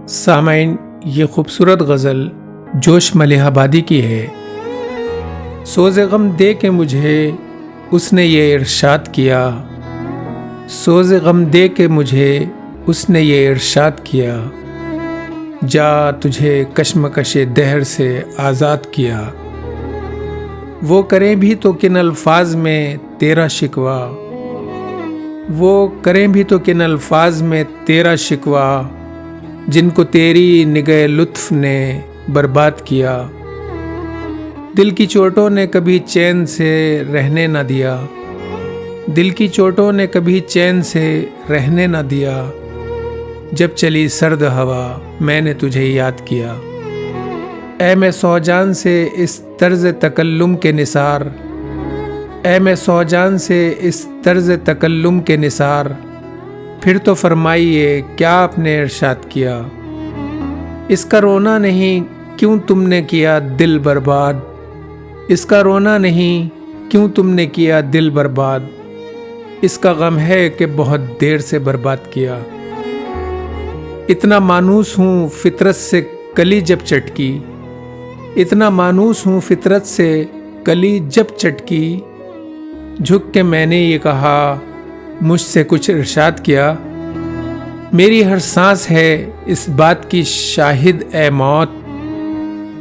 سامعین، یہ خوبصورت غزل جوش ملیح آبادی کی ہے۔ سوز غم دے کے مجھے اس نے یہ ارشاد کیا، سوز غم دے کے مجھے اس نے یہ ارشاد کیا، جا تجھے کشمکش دہر سے آزاد کیا۔ وہ کریں بھی تو کن الفاظ میں تیرا شکوہ، وہ کریں بھی تو کن الفاظ میں تیرا شکوہ، جن کو تیری نگہ لطف نے برباد کیا۔ دل کی چوٹوں نے کبھی چین سے رہنے نہ دیا، دل کی چوٹوں نے کبھی چین سے رہنے نہ دیا، جب چلی سرد ہوا میں نے تجھے یاد کیا۔ اے میں سو جان سے اس طرز تکلم کے نثار، اے میں سو جان سے اس طرز تکلم کے نثار، پھر تو فرمائیے کیا آپ نے ارشاد کیا۔ اس کا رونا نہیں کیوں تم نے کیا دل برباد، اس کا رونا نہیں کیوں تم نے کیا دل برباد، اس کا غم ہے کہ بہت دیر سے برباد کیا۔ اتنا مانوس ہوں فطرت سے کلی جب چٹکی، اتنا مانوس ہوں فطرت سے کلی جب چٹکی، جھک کے میں نے یہ کہا مجھ سے کچھ ارشاد کیا۔ میری ہر سانس ہے اس بات کی شاہد اے موت،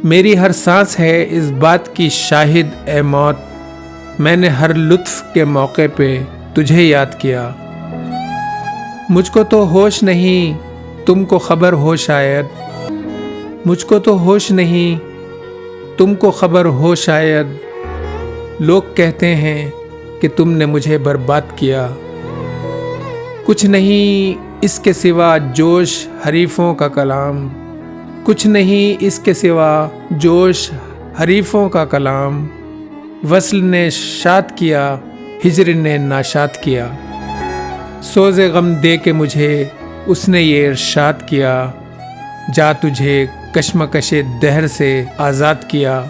میری ہر سانس ہے اس بات کی شاہد اے موت، میں نے ہر لطف کے موقع پہ تجھے یاد کیا۔ مجھ کو تو ہوش نہیں تم کو خبر ہو شاید، مجھ کو تو ہوش نہیں تم کو خبر ہو شاید، لوگ کہتے ہیں کہ تم نے مجھے برباد کیا۔ کچھ نہیں اس کے سوا جوش حریفوں کا کلام، کچھ نہیں اس کے سوا جوش حریفوں کا کلام، وصل نے شاد کیا ہجر نے ناشاد کیا۔ سوز غم دے کے مجھے اس نے یہ ارشاد کیا، جا تجھے کشمکش دہر سے آزاد کیا۔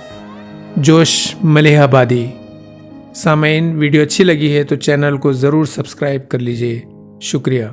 جوش ملیح آبادی۔ سامعین، ویڈیو اچھی لگی ہے تو چینل کو ضرور سبسکرائب کر لیجئے۔ شکریہ۔